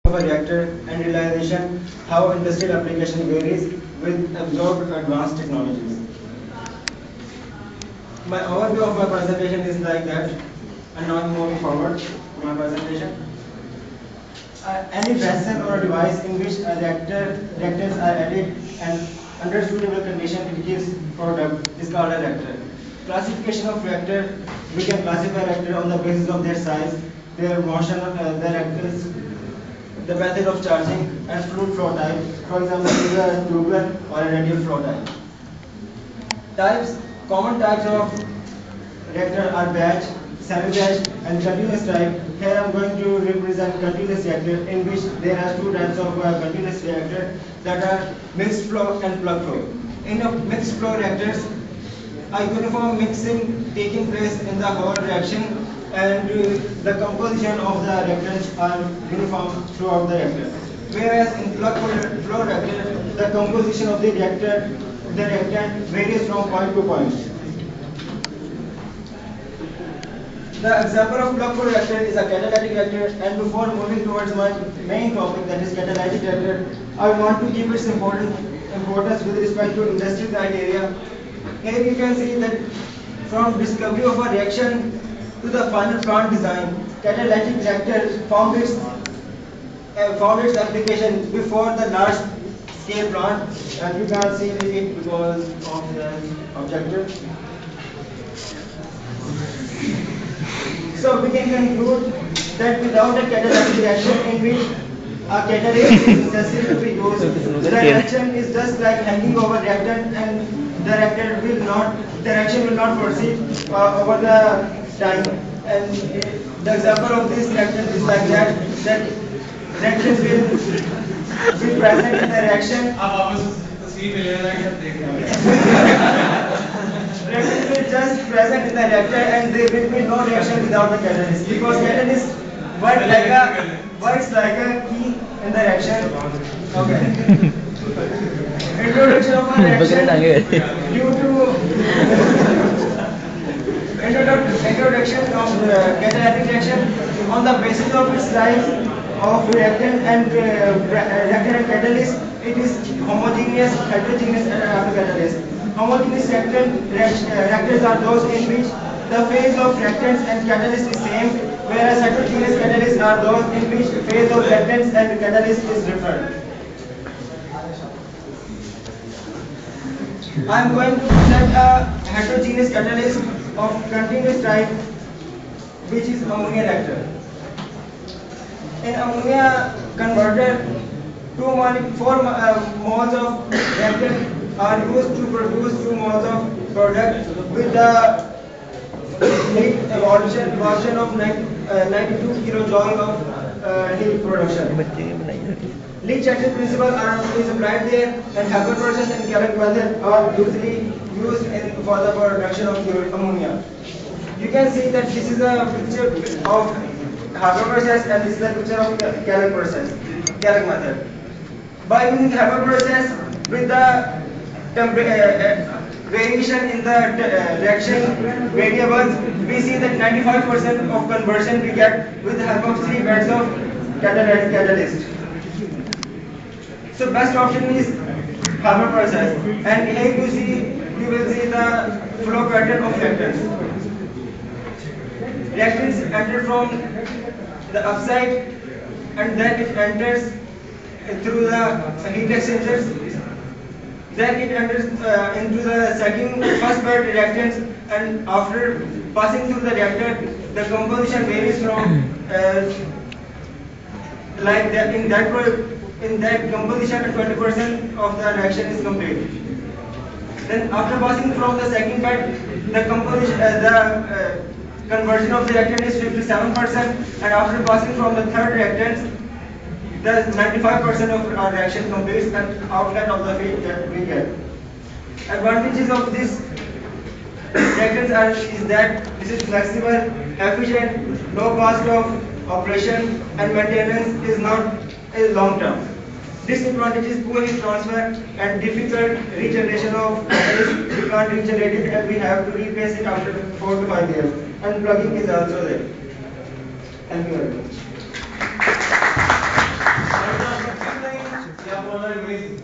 of a reactor and realization how industrial application varies with absorbed advanced technologies. My overview of my presentation is like that, and now I'm moving forward to my presentation. Any vessel or device in which reactants are added and under suitable condition it gives product is called a reactor. Classification of reactor, we can classify reactor on the basis of their size, their motion, their reactors, the method of charging and fluid flow type. For example, either a tubular or a radial flow type. Types, common types of reactor are batch, semi-batch and continuous type. Here I am going to represent continuous reactor in which there are two types of continuous reactor that are mixed flow and plug flow. In a mixed flow reactors, a uniform mixing taking place in the whole reaction and the composition of the reactants are uniform throughout the reactor. Whereas in plug flow reactor, the composition of the reactant varies from point to point. The example of plug flow reactor is a catalytic reactor, and before moving towards my main topic, that is catalytic reactor, I want to give its importance with respect to industry criteria. Here you can see that from discovery of a reaction to the final plant design, catalytic reactor found its application before the large scale plant, and you can't see it because of the objective. So we can conclude that without a catalytic reaction in which a catalyst is necessary to be used, the reaction is just like hanging over reactant and the reaction will not proceed over the time. And the example of this reaction is like that reactions will be present in the reaction. Reaction will just present in the reactor and there will be no reaction without the catalyst because catalyst works like a key in the reaction. Okay. Introduction of a reaction due to introduction of catalytic reaction on the basis of its types of reactant and catalyst. It is homogeneous, heterogeneous, and catalyst. Homogeneous reactors are those in which the phase of reactants and catalyst is same, whereas heterogeneous catalysts are those in which the phase of reactants and catalyst is different. I am going to present a heterogeneous catalyst of continuous type, which is ammonia reactor. In ammonia converter, 4 moles of reactant are used to produce 2 moles of product with the heat evolution of 92 kilojoule of heat production. Leach-Chatrian principle is applied there, and Haber process and Gallic method are usually used for the production of ammonia. You can see that this is a picture of Haber process and this is a picture of Gallic process, Gallic method. By using Haber process with the variation in the reaction variables, we see that 95% of conversion we get with the help of 3 beds of catalyst. So best option is Haber process, and here you will see the flow pattern of reactants. Reactants enter from the upside, and then it enters through the heat exchangers. Then it enters into the first bed reactants, and after passing through the reactor, the composition varies from like that. In that composition, 20% of the reaction is complete. Then after passing from the second bed, the conversion of the reactant is 57%, and after passing from the third reactant, the 95% of our reaction completes and outlet of the heat that we get. Advantages of this reactants is that this is flexible, efficient, low cost of operation, and maintenance is long term. Disadvantage is poor heat transfer and difficult regeneration of catalyst. We can't regenerate it and we have to replace it after 4 to 5 years. And plugging is also there. Thank you very much. color image